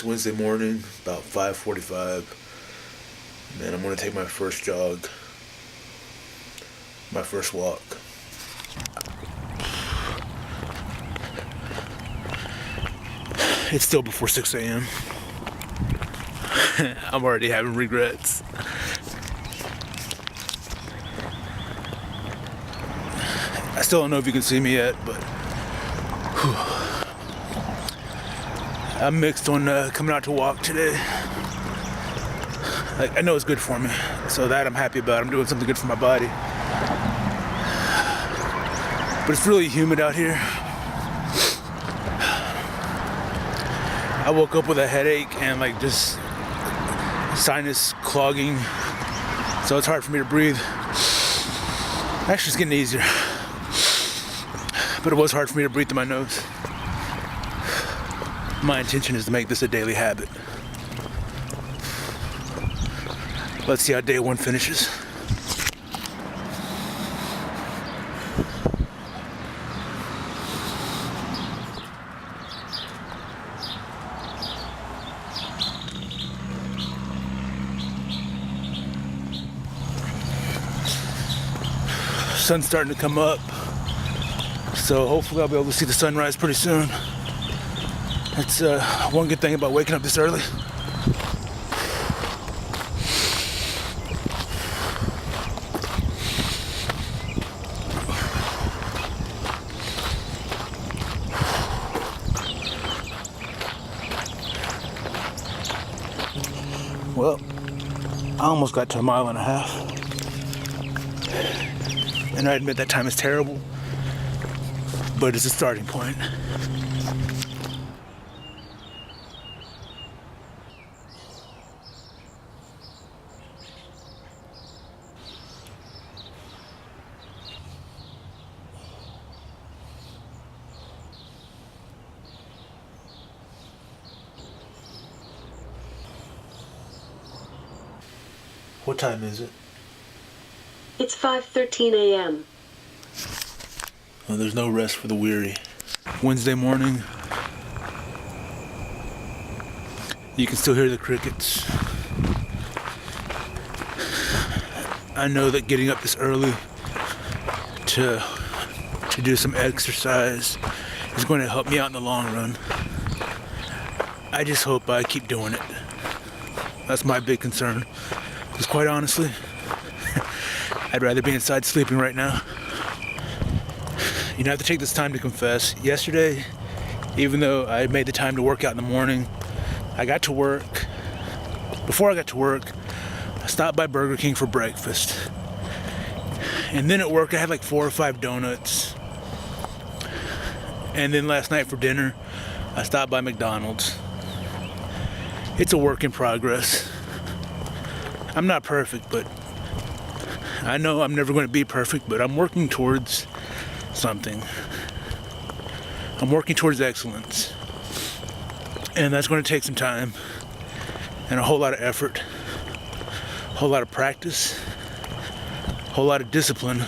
It's Wednesday morning, about 5:45, and I'm going to take my first jog, my first walk. It's still before 6 a.m. I'm already having regrets. I still don't know if you can see me yet, but I'm mixed on coming out to walk today. I know it's good for me, so that I'm happy about. I'm doing something good for my body. But it's really humid out here. I woke up with a headache and just sinus clogging, so it's hard for me to breathe. Actually, it's getting easier, but it was hard for me to breathe through my nose. My intention is to make this a daily habit. Let's see how day one finishes. Sun's starting to come up, so hopefully I'll be able to see the sunrise pretty soon. That's one good thing about waking up this early. Well, I almost got to 1.5 miles. And I admit that time is terrible, but it's a starting point. What time is it? It's 5:13 a.m. Well, there's no rest for the weary. Wednesday morning. You can still hear the crickets. I know that getting up this early to do some exercise is going to help me out in the long run. I just hope I keep doing it. That's my big concern. Because quite honestly, I'd rather be inside sleeping right now. You know, I have to take this time to confess. Yesterday, even though I made the time to work out in the morning, I got to work. Before I got to work, I stopped by Burger King for breakfast. And then at work, I had 4 or 5 donuts. And then last night for dinner, I stopped by McDonald's. It's a work in progress. I'm not perfect, but I know I'm never going to be perfect, but I'm working towards something. I'm working towards excellence. And that's going to take some time and a whole lot of effort, a whole lot of practice, a whole lot of discipline,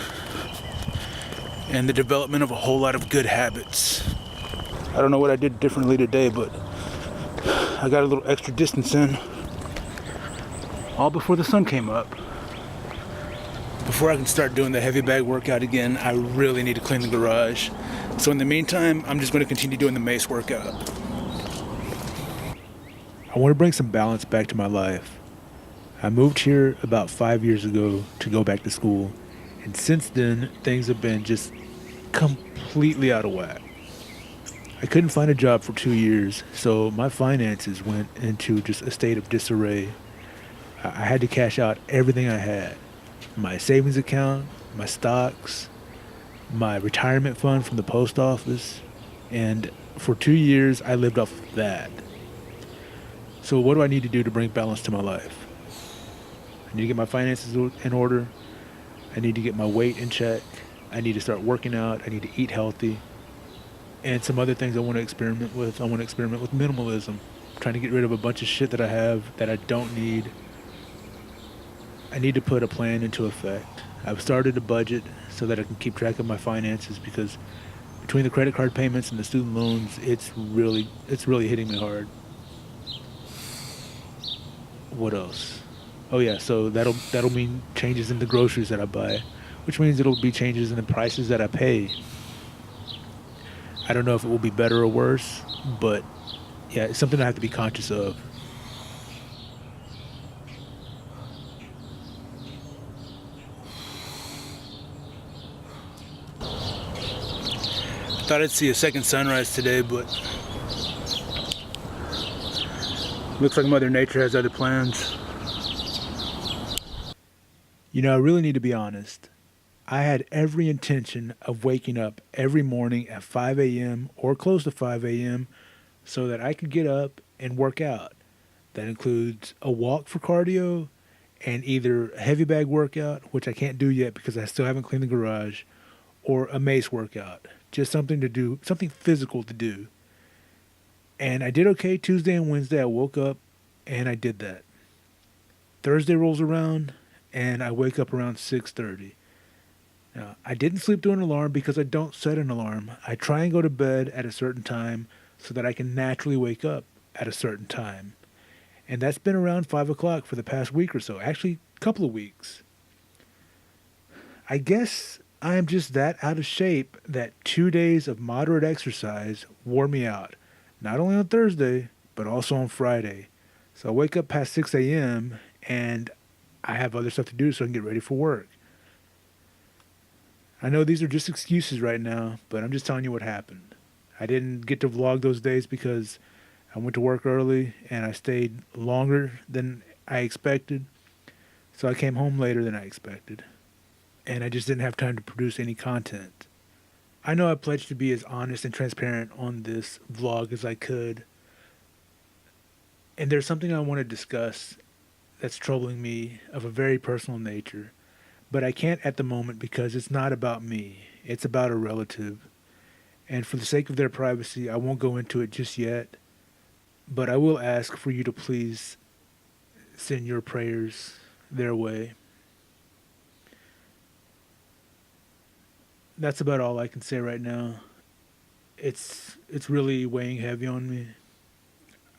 and the development of a whole lot of good habits. I don't know what I did differently today, but I got a little extra distance in, all before the sun came up. Before I can start doing the heavy bag workout again, I really need to clean the garage. So in the meantime, I'm just going to continue doing the mace workout. I want to bring some balance back to my life. I moved here about 5 years ago to go back to school, and since then, things have been just completely out of whack. I couldn't find a job for 2 years, so my finances went into just a state of disarray. I had to cash out everything I had. My savings account, my stocks, my retirement fund from the post office, and for 2 years I lived off of that. So what do I need to do to bring balance to my life? I need to get my finances in order. I need to get my weight in check. I need to start working out. I need to eat healthy. And some other things I want to experiment with. I want to experiment with minimalism, trying to get rid of a bunch of shit that I have that I don't need. I need to put a plan into effect. I've started a budget so that I can keep track of my finances, because between the credit card payments and the student loans, it's really hitting me hard. What else? Oh yeah, so that'll mean changes in the groceries that I buy, which means it'll be changes in the prices that I pay. I don't know if it will be better or worse, but yeah, it's something I have to be conscious of. Thought I'd see a second sunrise today, but looks like Mother Nature has other plans. I really need to be honest. I had every intention of waking up every morning at 5 a.m. or close to 5 a.m. so that I could get up and work out. That includes a walk for cardio and either a heavy bag workout, which I can't do yet because I still haven't cleaned the garage, or a mace workout. Just something to do, something physical to do. And I did okay Tuesday and Wednesday. I woke up and I did that. Thursday rolls around and I wake up around 6:30. Now, I didn't sleep through an alarm because I don't set an alarm. I try and go to bed at a certain time so that I can naturally wake up at a certain time. And that's been around 5 o'clock for the past week or so. Actually, a couple of weeks. I guess I'm just that out of shape that 2 days of moderate exercise wore me out. Not only on Thursday, but also on Friday. So I wake up past 6 a.m. and I have other stuff to do so I can get ready for work. I know these are just excuses right now, but I'm just telling you what happened. I didn't get to vlog those days because I went to work early and I stayed longer than I expected. So I came home later than I expected. And I just didn't have time to produce any content. I know I pledged to be as honest and transparent on this vlog as I could. And there's something I want to discuss that's troubling me of a very personal nature. But I can't at the moment because it's not about me. It's about a relative. And for the sake of their privacy, I won't go into it just yet. But I will ask for you to please send your prayers their way. That's about all I can say right now. It's really weighing heavy on me.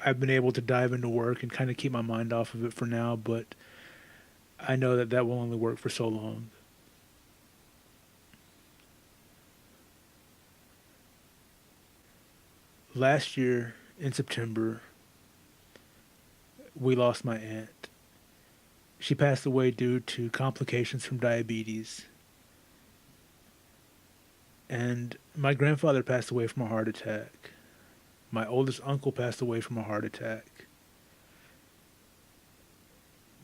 I've been able to dive into work and kind of keep my mind off of it for now, but I know that that will only work for so long. Last year in September, we lost my aunt. She passed away due to complications from diabetes. And my grandfather passed away from a heart attack. My oldest uncle passed away from a heart attack.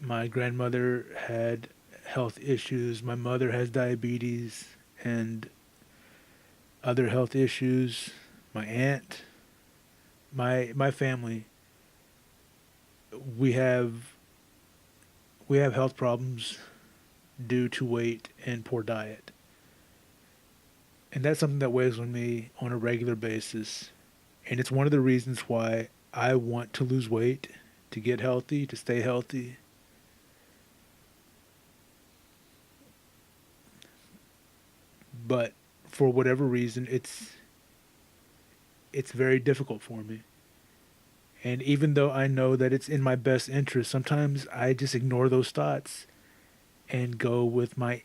My grandmother had health issues. My mother has diabetes and other health issues. My aunt, my family, we have we have health problems due to weight and poor diet. And that's something that weighs on me on a regular basis. And it's one of the reasons why I want to lose weight, to get healthy, to stay healthy. But for whatever reason, it's very difficult for me. And even though I know that it's in my best interest, sometimes I just ignore those thoughts and go with my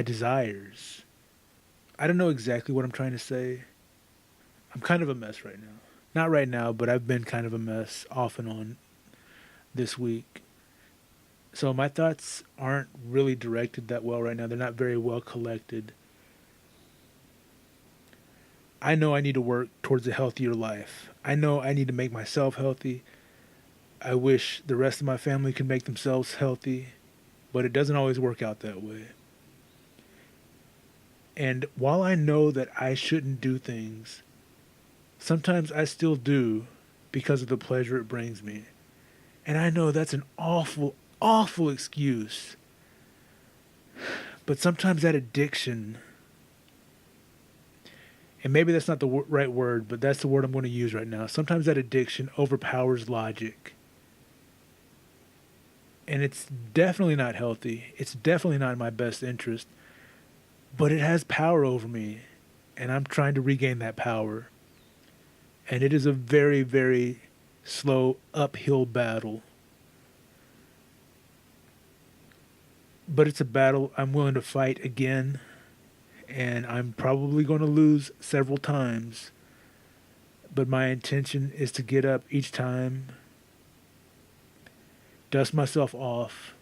desires. I don't know exactly what I'm trying to say. I'm kind of a mess right now. Not right now, but I've been kind of a mess off and on this week. So my thoughts aren't really directed that well right now. They're not very well collected. I know I need to work towards a healthier life. I know I need to make myself healthy. I wish the rest of my family could make themselves healthy, but it doesn't always work out that way. And while I know that I shouldn't do things, sometimes I still do because of the pleasure it brings me. And I know that's an awful, awful excuse. But sometimes that addiction, and maybe that's not the right word, but that's the word I'm going to use right now. Sometimes that addiction overpowers logic. And it's definitely not healthy. It's definitely not in my best interest. But it has power over me. And I'm trying to regain that power. And it is a very, very slow uphill battle. but it's a battle I'm willing to fight again, and I'm probably going to lose several times. But my intention is to get up each time, dust myself off,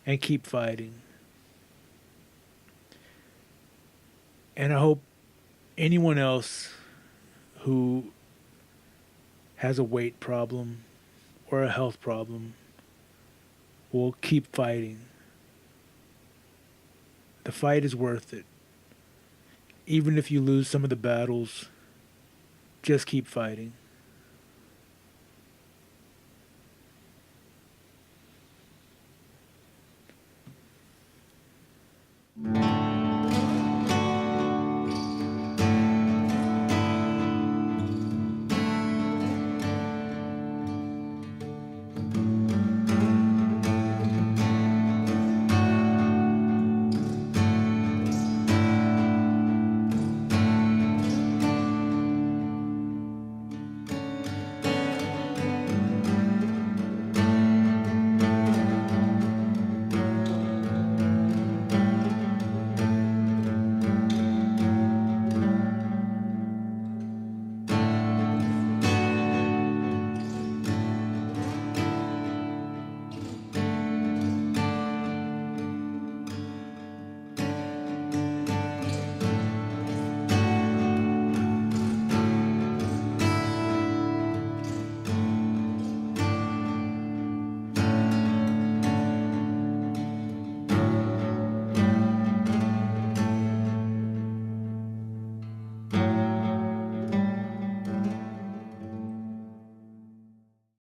and keep fighting. And I hope anyone else who has a weight problem or a health problem will keep fighting. The fight is worth it. Even if you lose some of the battles, just keep fighting.